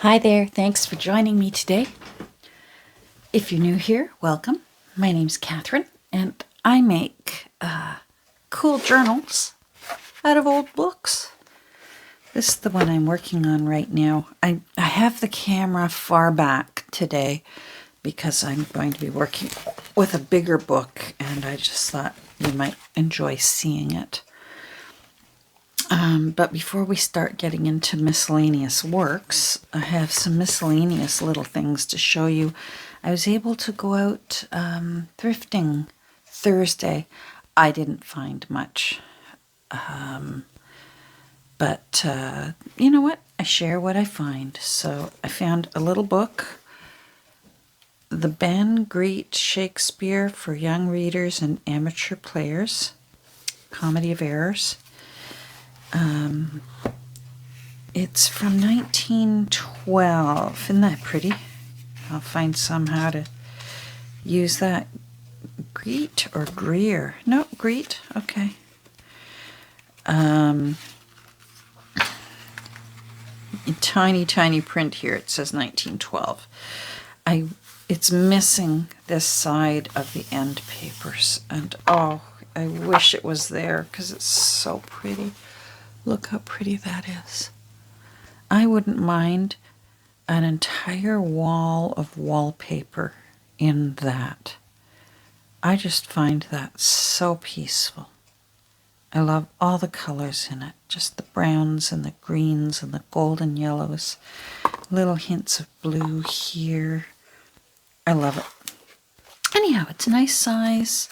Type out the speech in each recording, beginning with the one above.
Hi there, thanks for joining me today. If you're new here, welcome. My name's Catherine, and I make cool journals out of old books. This is the one I'm working on right now. I have the camera far back today because I'm going to be working with a bigger book, and I just thought you might enjoy seeing it. But before we start getting into miscellaneous works, I have some miscellaneous little things to show you. I was able to go out thrifting Thursday. I didn't find much. But you know what? I share what I find. So I found a little book, The Ben Greet Shakespeare for Young Readers and Amateur Players, Comedy of Errors. It's from 1912. Isn't that pretty? I'll find somehow to use that. Greet or Greer? No, Greet. Okay. Tiny print here. It says 1912. It's missing this side of the end papers, and oh, I wish it was there because it's so pretty. Look how pretty that is. I wouldn't mind an entire wall of wallpaper in that. I just find that so peaceful. I love all the colors in it, just the browns and the greens and the golden yellows, little hints of blue here. I love it. Anyhow, it's a nice size,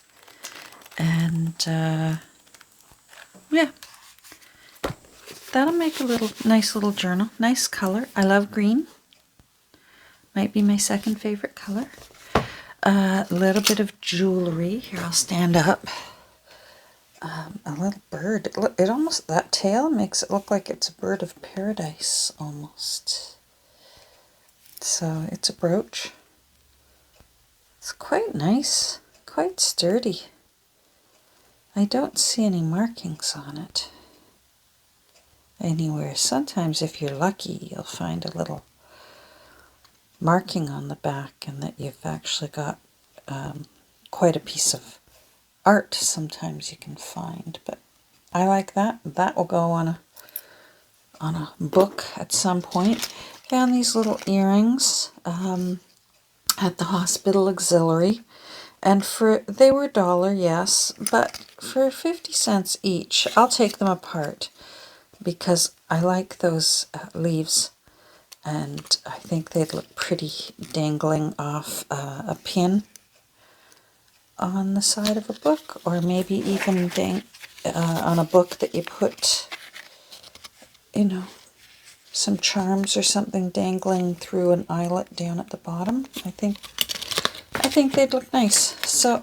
and yeah. That'll make a nice little journal. Nice color. I love green. Might be my second favorite color. A little bit of jewelry. Here, I'll stand up. A little bird. It almost, that tail makes it look like it's a bird of paradise almost. So it's a brooch. It's quite nice. Quite sturdy. I don't see any markings on it anywhere. Sometimes if you're lucky, you'll find a little marking on the back and that you've actually got quite a piece of art. Sometimes you can find, but I like that. That will go on a book at some point. Found these little earrings at the hospital auxiliary, and they were $1, yes, but for 50 cents each. I'll take them apart because I like those leaves, and I think they'd look pretty dangling off a pin on the side of a book, or maybe even on a book that you put, some charms or something dangling through an eyelet down at the bottom. I think they'd look nice. So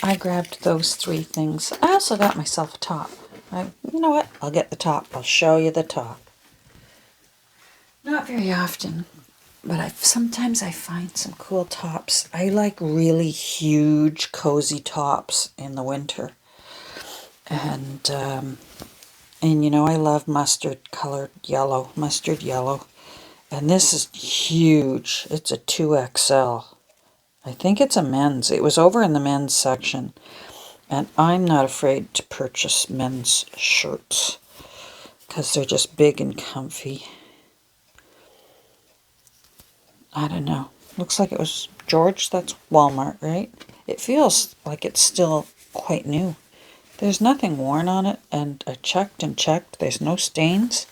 I grabbed those 3 things. I also got myself a top. You know what? I'll get the top. I'll show you the top. Not very often, but sometimes I find some cool tops. I like really huge, cozy tops in the winter. And I love mustard yellow. And this is huge. It's a 2XL. I think it's a men's. It was over in the men's section. And I'm not afraid to purchase men's shirts because they're just big and comfy. I don't know. Looks like it was George. That's Walmart, right? It feels like it's still quite new. There's nothing worn on it, and I checked and checked. There's no stains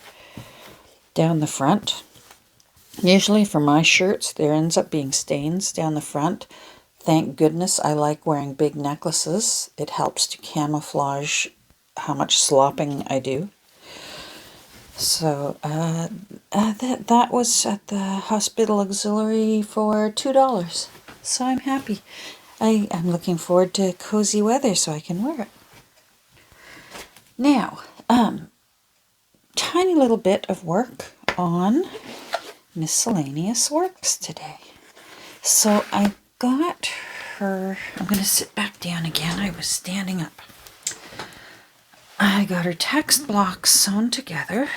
down the front. Usually for my shirts, there ends up being stains down the front. Thank goodness I like wearing big necklaces. It helps to camouflage how much slopping I do. So that was at the hospital auxiliary for $2. So I'm happy. I'm looking forward to cozy weather so I can wear it. Now, tiny little bit of work on miscellaneous works today. So I got her, I'm going to sit back down again. I was standing up. I got her text blocks sewn together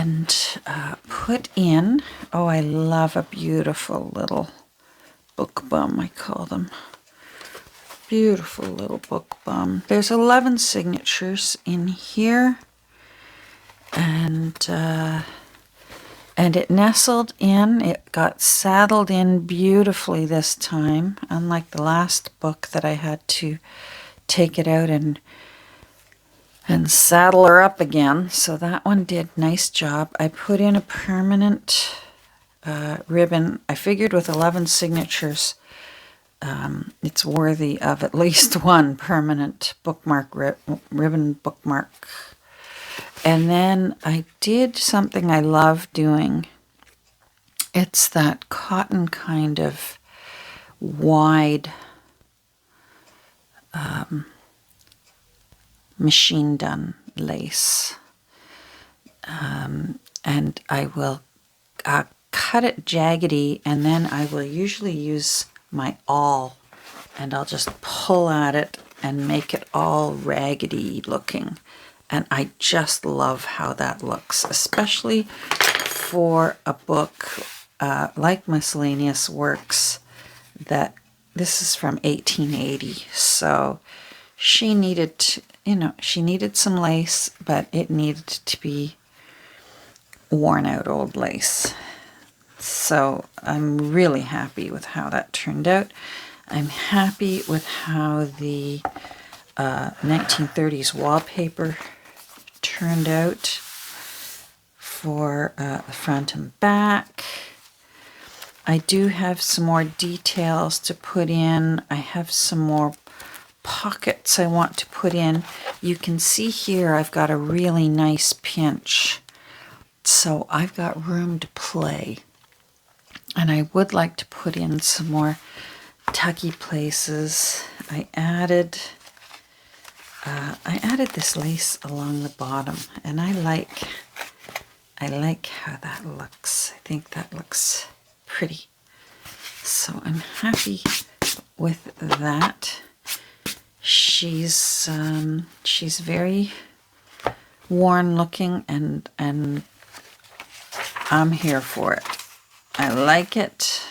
and put in, oh, I love a beautiful little book bum, I call them. Beautiful little book bum. There's 11 signatures in here, and it nestled in. It got saddled in beautifully this time, unlike the last book that I had to take it out and saddle her up again. So that one did nice job. I put in a permanent ribbon. I figured with 11 signatures, it's worthy of at least one permanent bookmark ribbon bookmark. And then I did something I love doing. It's that cotton kind of wide machine done lace. And I will cut it jaggedy, and then I will usually use my awl, and I'll just pull at it and make it all raggedy looking. And I just love how that looks, especially for a book like Miscellaneous Works. That this is from 1880, so she needed, she needed some lace, but it needed to be worn out old lace. So I'm really happy with how that turned out. I'm happy with how the 1930s wallpaper turned out for the front and back. I do have some more details to put in. I have some more pockets I want to put in. You can see here I've got a really nice pinch. So I've got room to play. And I would like to put in some more tucky places. I added this lace along the bottom, and I like how that looks. I think that looks pretty. So I'm happy with that. She's very worn looking, and I'm here for it. I like it.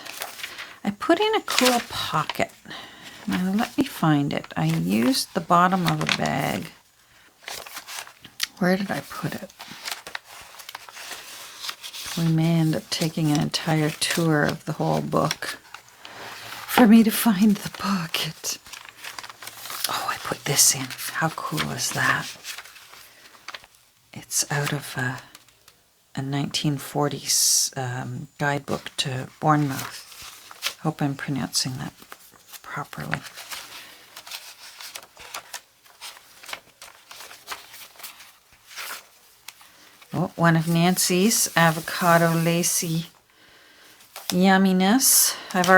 I put in a cool pocket. Now let me find it. I used the bottom of a bag. Where did I put it? We may end up taking an entire tour of the whole book for me to find the pocket. Oh, I put this in. How cool is that? It's out of a 1940s guidebook to Bournemouth. Hope I'm pronouncing that properly. Oh, one of Nancy's avocado lacy yumminess. I've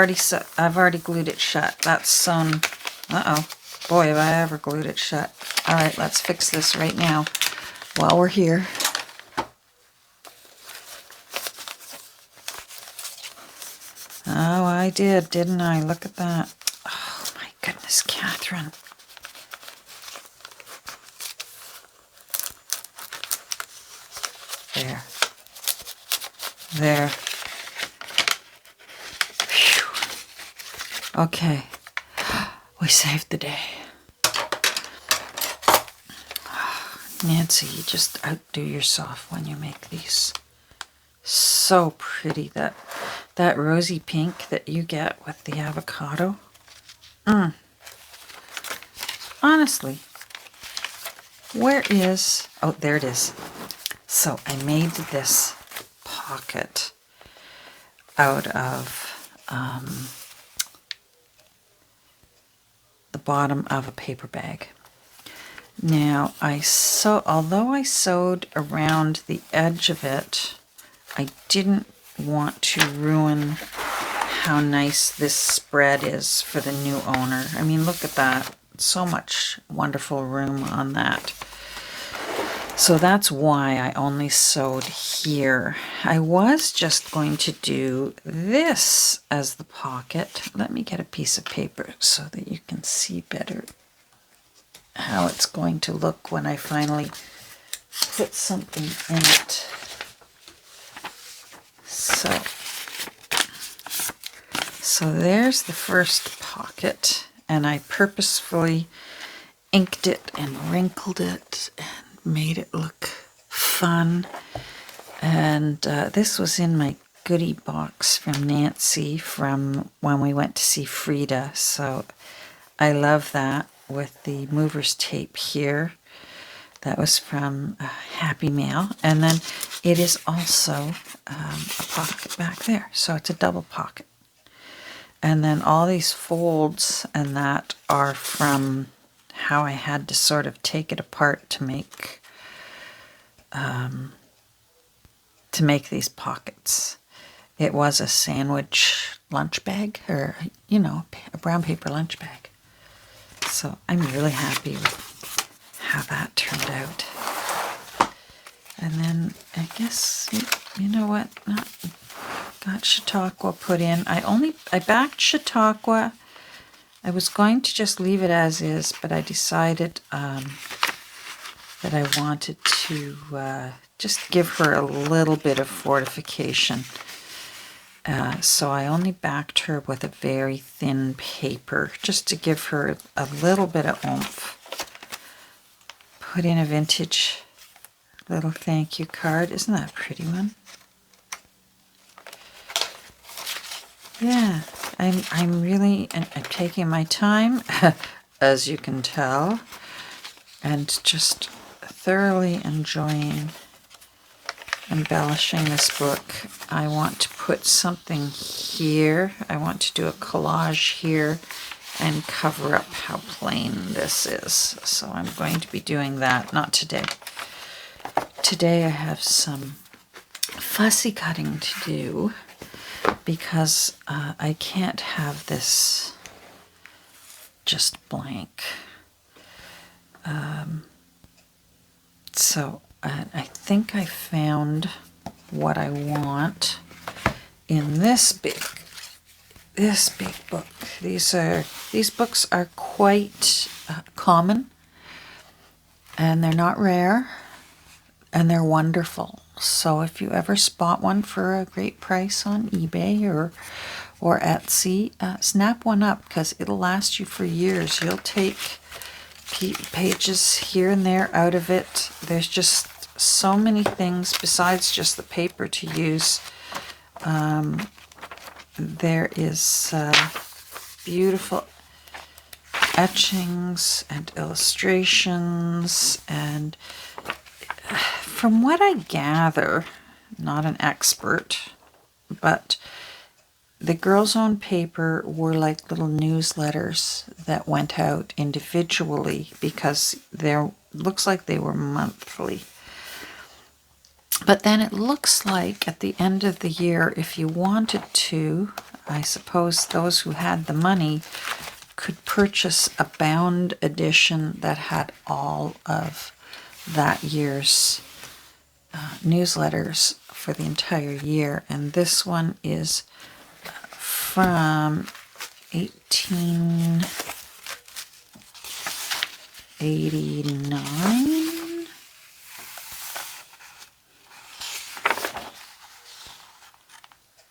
already glued it shut. That's sewn. Uh-oh. Boy, have I ever glued it shut. All right, let's fix this right now while we're here. Oh, I did, didn't I? Look at that. Oh, my goodness, Catherine. There. There. Phew. Okay. We saved the day. Nancy, you just outdo yourself when you make these. So pretty, that rosy pink that you get with the avocado. Honestly, where is... Oh, there it is. So I made this pocket out of the bottom of a paper bag. Now, although I sewed around the edge of it, I didn't want to ruin how nice this spread is for the new owner. I mean, look at that. So much wonderful room on that. So that's why I only sewed here. I was just going to do this as the pocket. Let me get a piece of paper so that you can see better how it's going to look when I finally put something in it. So there's the first pocket, and I purposefully inked it and wrinkled it and made it look fun. And this was in my goodie box from Nancy from when we went to see Frida. So I love that with the mover's tape here. That was from Happy Mail. And then it is also a pocket back there. So it's a double pocket. And then all these folds and that are from how I had to sort of take it apart to make these pockets. It was a sandwich lunch bag, or, you know, a brown paper lunch bag. So I'm really happy with how that turned out. And then I guess, you know what, got Chautauqua put in. I backed Chautauqua. I was going to just leave it as is, but I decided that I wanted to just give her a little bit of fortification. So I only backed her with a very thin paper, just to give her a little bit of oomph. Put in a vintage little thank you card. Isn't that a pretty one? Yeah, I'm really I'm taking my time, as you can tell, and just thoroughly enjoying embellishing this book. I want to put something here. I want to do a collage here and cover up how plain this is. So I'm going to be doing that, not today. Today I have some fussy cutting to do because I can't have this just blank. So I think I found what I want in this big book. These books are quite common, and they're not rare, and they're wonderful. So if you ever spot one for a great price on eBay or Etsy, snap one up, because it'll last you for years. You'll take pages here and there out of it. There's just so many things besides just the paper to use. There is beautiful etchings and illustrations, and from what I gather, not an expert, but the Girls' Own paper were like little newsletters that went out individually, because there looks like they were monthly. But then it looks like at the end of the year, if you wanted to, I suppose those who had the money could purchase a bound edition that had all of that year's newsletters for the entire year. And this one is from 1889.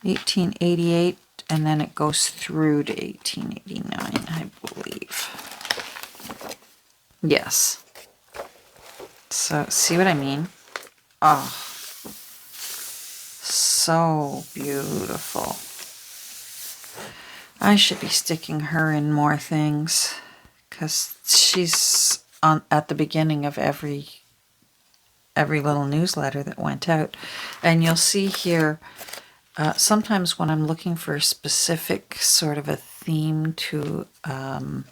1888, and then it goes through to 1889, I believe. Yes. So, see what I mean? Oh, so beautiful. I should be sticking her in more things, because she's at the beginning of every little newsletter that went out. And you'll see here, sometimes when I'm looking for a specific sort of a theme to an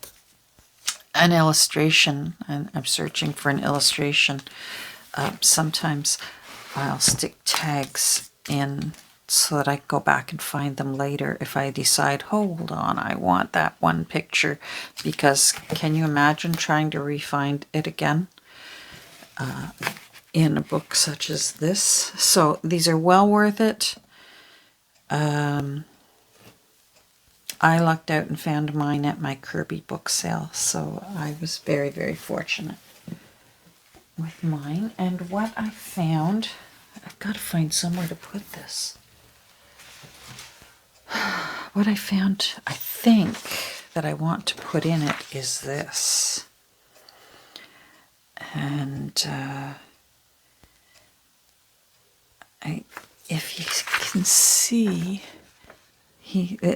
illustration, and I'm searching for an illustration, sometimes I'll stick tags in so that I can go back and find them later if I decide, hold on, I want that one picture. Because can you imagine trying to re-find it again in a book such as this? So these are well worth it. I lucked out and found mine at my Kirby book sale, so I was very, very fortunate with mine. And what I found, I've got to find somewhere to put this. what I found, I think, that I want to put in it is this. And if you can see,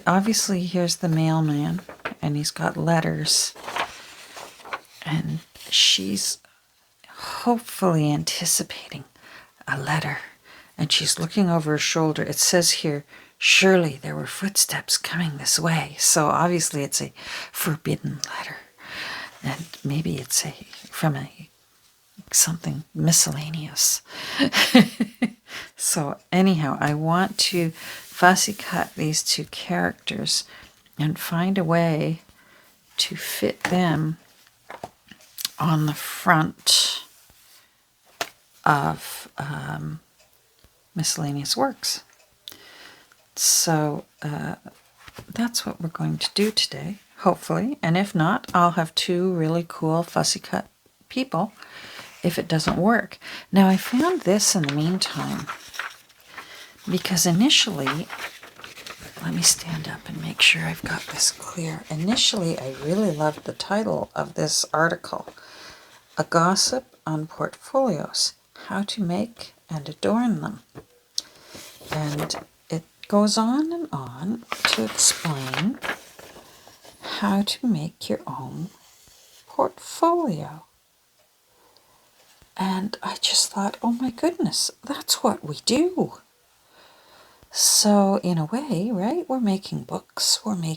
obviously here's the mailman, and he's got letters, and she's hopefully anticipating a letter, and she's looking over her shoulder. It says here, surely there were footsteps coming this way. So obviously it's a forbidden letter, and maybe it's from something miscellaneous. So anyhow, I want to fussy cut these two characters and find a way to fit them on the front of Miscellaneous Works. So that's what we're going to do today, hopefully. And if not, I'll have two really cool fussy cut people if it doesn't work. Now, I found this in the meantime, because initially, let me stand up and make sure I've got this clear. Initially, I really loved the title of this article, A Gossip on Portfolios, How to Make and Adorn Them. And it goes on and on to explain how to make your own portfolio. And I just thought, oh my goodness, that's what we do. So in a way, right, we're making books, we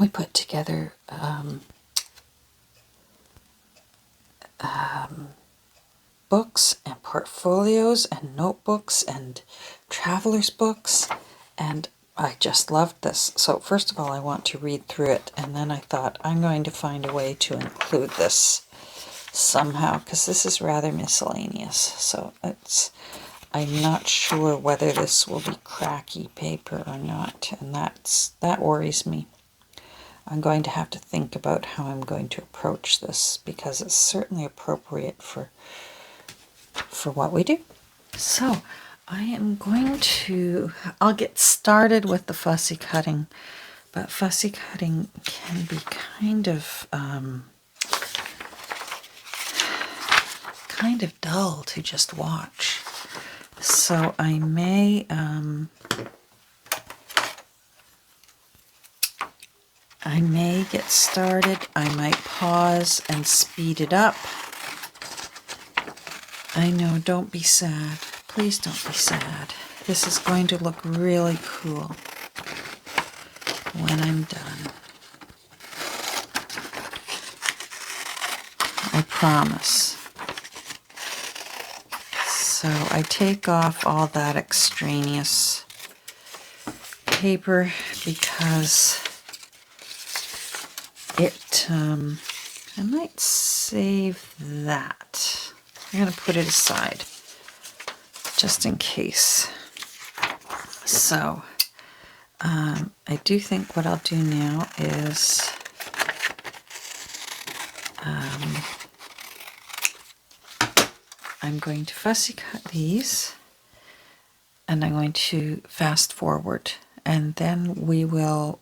put together books and portfolios and notebooks and traveler's books, and I just loved this. So first of all, I want to read through it, and then I thought I'm going to find a way to include this somehow, because this is rather miscellaneous. So I'm not sure whether this will be cracky paper or not, and that worries me. I'm going to have to think about how I'm going to approach this, because it's certainly appropriate for what we do. So I'll get started with the fussy cutting, but fussy cutting can be kind of dull to just watch. So I may get started. I might pause and speed it up. I know, don't be sad. Please don't be sad. This is going to look really cool when I'm done. I promise. So I take off all that extraneous paper because I might save that. I'm going to put it aside just in case. So I do think what I'll do now is I'm going to fussy cut these, and I'm going to fast forward, and then we will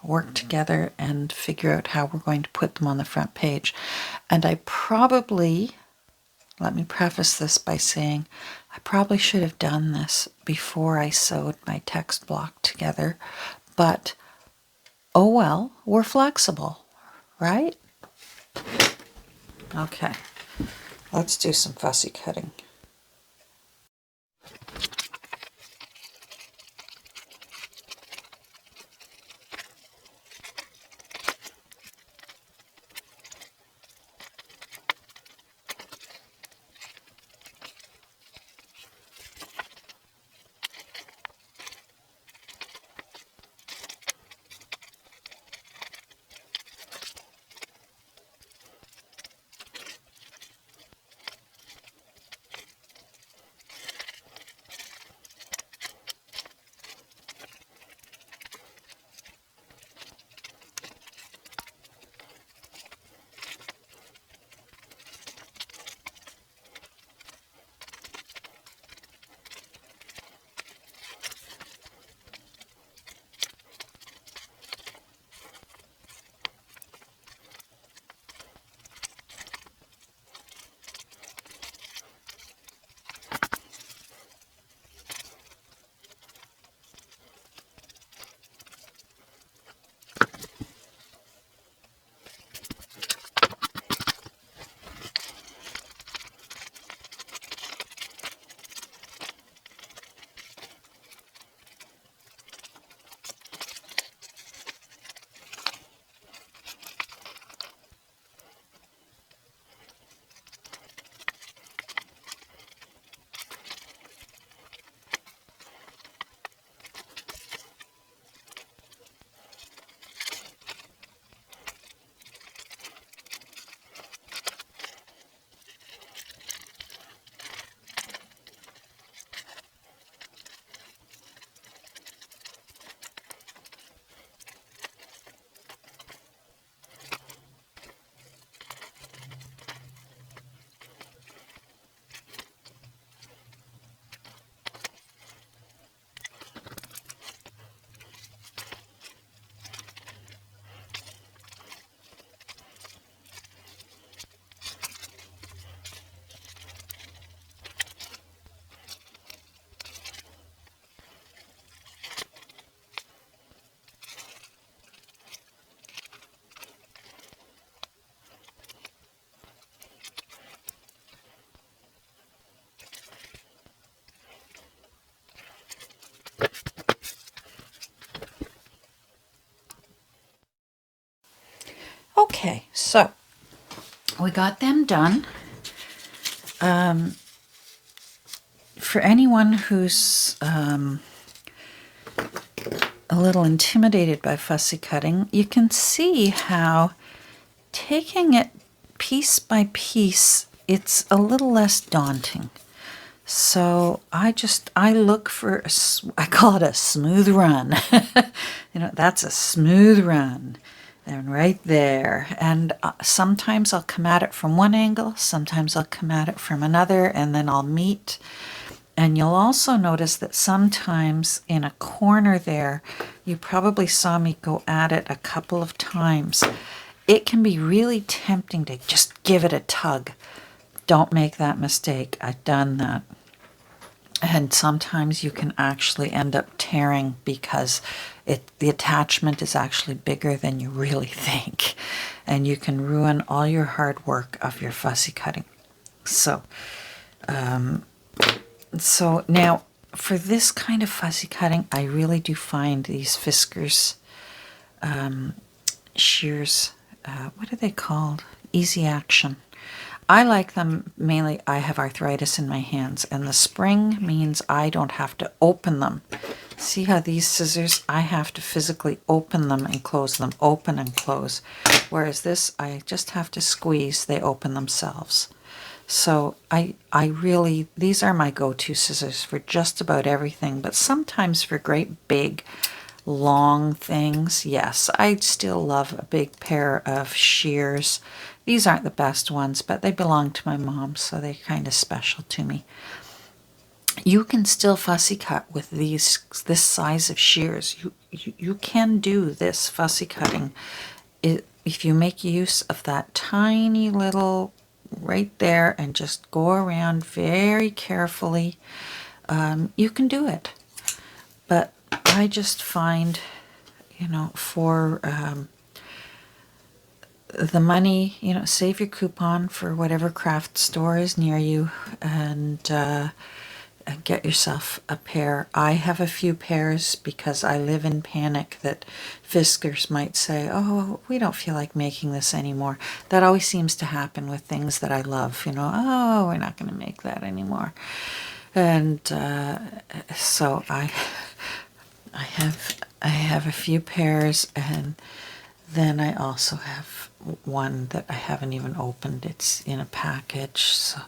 work together and figure out how we're going to put them on the front page. And let me preface this by saying I probably should have done this before I sewed my text block together, but oh well, we're flexible, right? Okay, let's do some fussy cutting. Okay, so we got them done. For anyone who's a little intimidated by fussy cutting, you can see how taking it piece by piece, it's a little less daunting. So I look for, I call it a smooth run. That's a smooth run. And right there. And sometimes I'll come at it from one angle, sometimes I'll come at it from another, and then I'll meet. And you'll also notice that sometimes in a corner there, you probably saw me go at it a couple of times. It can be really tempting to just give it a tug. Don't make that mistake. I've done that. And sometimes you can actually end up tearing because the attachment is actually bigger than you really think. And you can ruin all your hard work of your fussy cutting. So now for this kind of fussy cutting, I really do find these Fiskars shears, what are they called? Easy Action. I like them mainly. I have arthritis in my hands, and the spring means I don't have to open them. See how these scissors, I have to physically open them and close them, open and close. Whereas this, I just have to squeeze, they open themselves. So I really, these are my go-to scissors for just about everything, but sometimes for great big, long things, yes, I'd still love a big pair of shears. These aren't the best ones, but they belong to my mom, so they're kind of special to me. You can still fussy cut with this size of shears. You can do this fussy cutting if you make use of that tiny little right there and just go around very carefully. You can do it. But I just find, for the money, save your coupon for whatever craft store is near you and get yourself a pair. I have a few pairs because I live in panic that Fiskars might say, oh, we don't feel like making this anymore. That always seems to happen with things that I love, oh, we're not going to make that anymore. And so I have a few pairs, and then I also have one that I haven't even opened. It's in a package. So,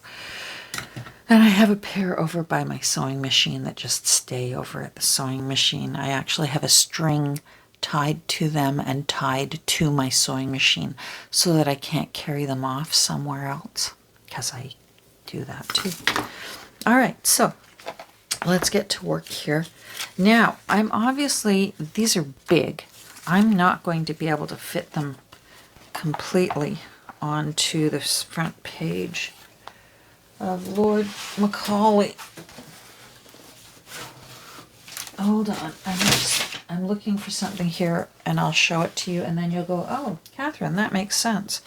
and I have a pair over by my sewing machine that just stay over at the sewing machine. I actually have a string tied to them and tied to my sewing machine so that I can't carry them off somewhere else, because I do that too. All right, so let's get to work here. Now, these are big. I'm not going to be able to fit them completely onto this front page of Lord Macaulay. Hold on, I'm looking for something here, and I'll show it to you, and then you'll go, oh, Catherine, that makes sense.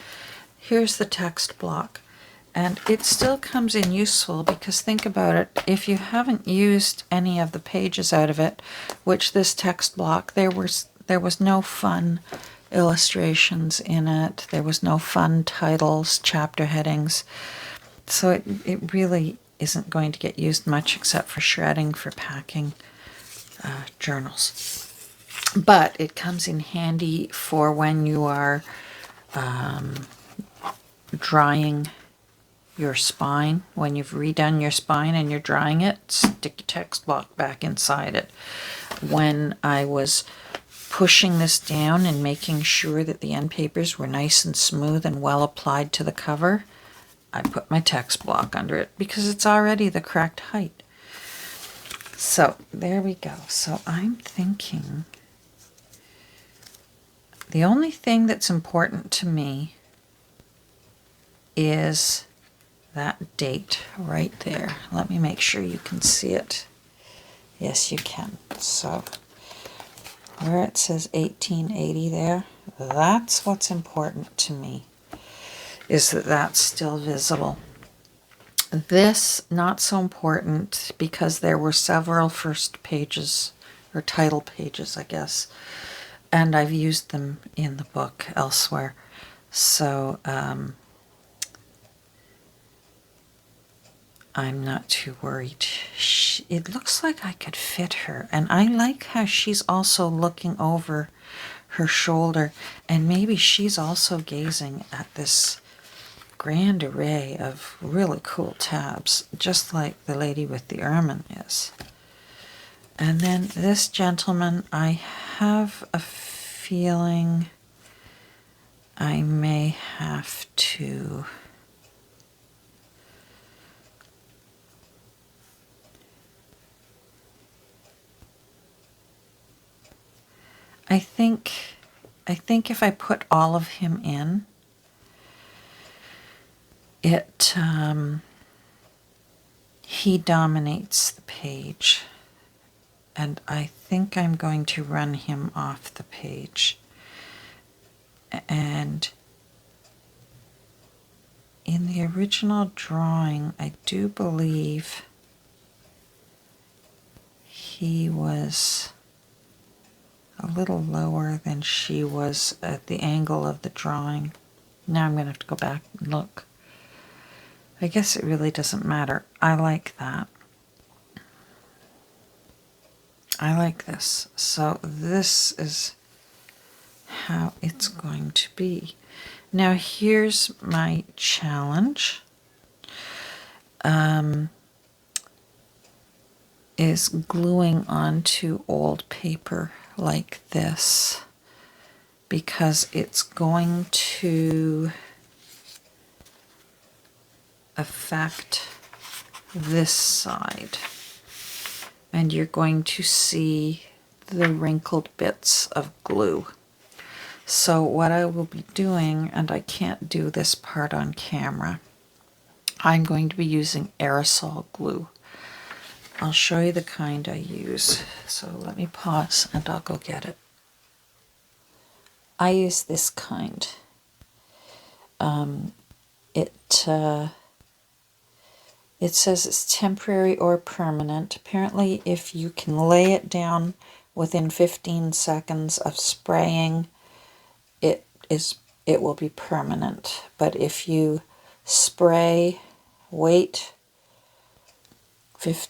Here's the text block. And it still comes in useful because think about it, if you haven't used any of the pages out of it, which this text block, there was no fun illustrations in it, there was no fun titles, chapter headings, so it really isn't going to get used much except for shredding for packing journals. But it comes in handy for when you are drying your spine. When you've redone your spine and you're drying it, stick your text block back inside it. When I was pushing this down and making sure that the end papers were nice and smooth and well applied to the cover, I put my text block under it because it's already the correct height. So there we go. So I'm thinking the only thing that's important to me is that date right there. Let me make sure you can see it. Yes, you can. So where it says 1880 there, that's what's important to me, is that that's still visible. This, not so important because there were several first pages, or title pages, I guess, and I've used them in the book elsewhere. So I'm not too worried. It looks like I could fit her. And I like how she's also looking over her shoulder. And maybe she's also gazing at this grand array of really cool tabs, just like the lady with the ermine is. And then this gentleman, I have a feeling I may have to I think if I put all of him in, he dominates the page, and I think I'm going to run him off the page. And in the original drawing, I do believe he was a little lower than she was at the angle of the drawing. Now I'm going to have to go back and look. I guess it really doesn't matter. I like that. I like this. So this is how it's going to be. Now here's my challenge. Is gluing onto old paper like this, because it's going to affect this side, and you're going to see the wrinkled bits of glue. So what I will be doing, and I can't do this part on camera, I'm going to be using aerosol glue. I'll show you the kind I use. So let me pause and I'll go get it. I use this kind. It says it's temporary or permanent. Apparently, if you can lay it down within 15 seconds of spraying, it will be permanent. But if you spray, wait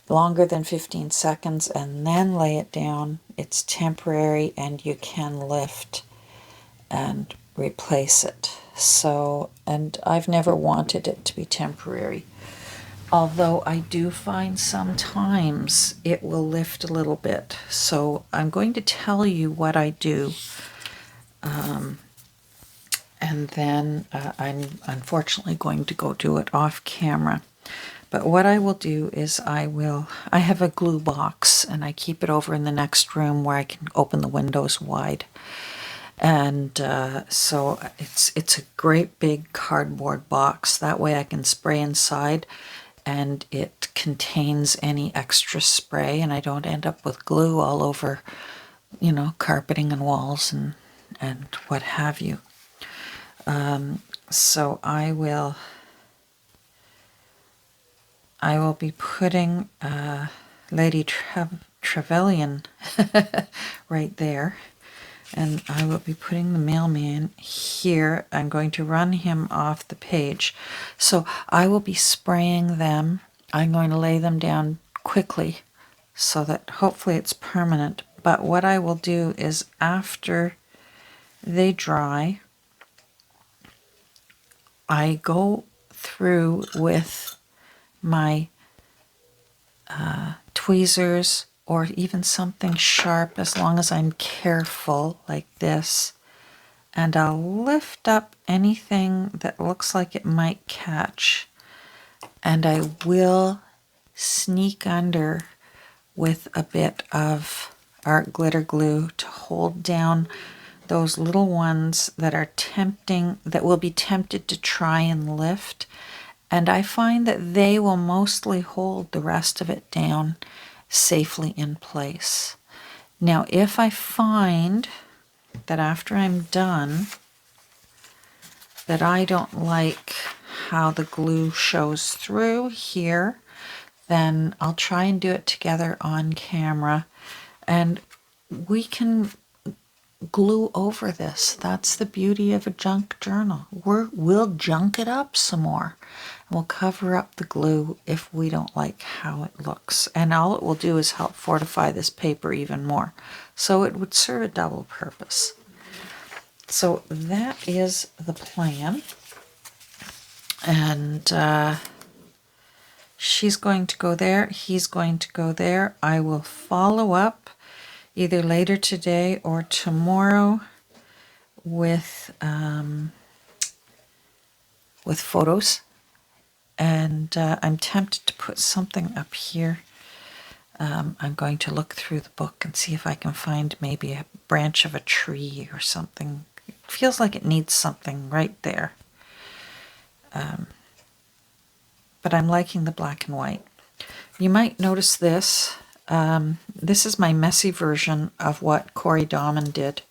longer than 15 seconds and then lay it down, it's temporary, and you can lift and replace it. So, and I've never wanted it to be temporary, although I do find sometimes it will lift a little bit. So I'm going to tell you what I do, and then I'm unfortunately going to go do it off camera. But what I will do is I have a glue box, and I keep it over in the next room where I can open the windows wide. And so it's a great big cardboard box. That way I can spray inside, and it contains any extra spray, and I don't end up with glue all over, carpeting and walls and what have you. So I will be putting Lady Trevelyan right there, and I will be putting the mailman here. I'm going to run him off the page. So I will be spraying them. I'm going to lay them down quickly so that hopefully it's permanent. But what I will do is after they dry, I go through with my tweezers, or even something sharp, as long as I'm careful, like this, and I'll lift up anything that looks like it might catch, and I will sneak under with a bit of art glitter glue to hold down those little ones that are tempting, that will be tempted to try and lift. And I find that they will mostly hold the rest of it down safely in place. Now, if I find that after I'm done that I don't like how the glue shows through here, then I'll try and do it together on camera, and we can glue over this. That's the beauty of a junk journal. We'll junk it up some more. We'll cover up the glue if we don't like how it looks. And all it will do is help fortify this paper even more. So it would serve a double purpose. So that is the plan. And she's going to go there. He's going to go there. I will follow up either later today or tomorrow with photos. And I'm tempted to put something up here. I'm going to look through the book and see if I can find maybe a branch of a tree or something. It feels like it needs something right there. But I'm liking the black and white. You might notice this. This is my messy version of what Corey Dahman did.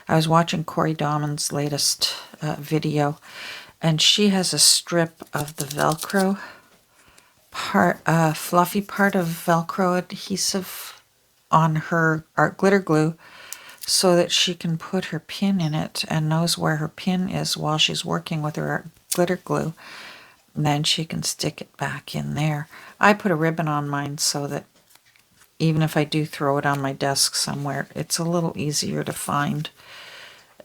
I was watching Corey Dahman's latest video, and she has a strip of the Velcro part, fluffy part of Velcro adhesive on her art glitter glue so that she can put her pin in it and knows where her pin is while she's working with her art glitter glue. And then she can stick it back in there. I put a ribbon on mine so that even if I do throw it on my desk somewhere, it's a little easier to find.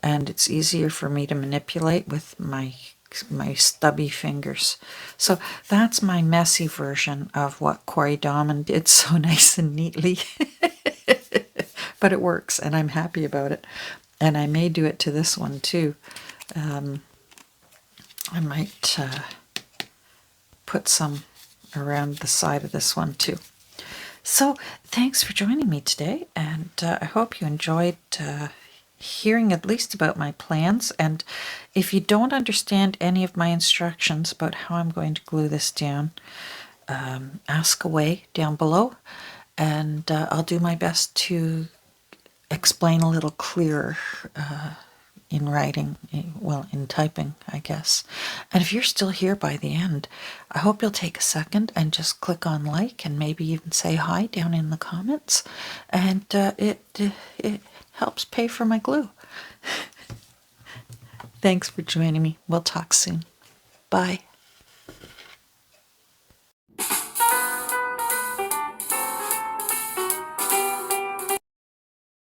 And it's easier for me to manipulate with my stubby fingers. So that's my messy version of what Corey Dahman did so nice and neatly. But it works, and I'm happy about it. And I may do it to this one too. I might put some around the side of this one too. So thanks for joining me today, and I hope you enjoyed hearing at least about my plans. And if you don't understand any of my instructions about how I'm going to glue this down, ask away down below, and I'll do my best to explain a little clearer in writing, well, in typing, I guess. And if you're still here by the end, I hope you'll take a second and just click on like and maybe even say hi down in the comments. And it helps pay for my glue. Thanks for joining me. We'll talk soon. Bye.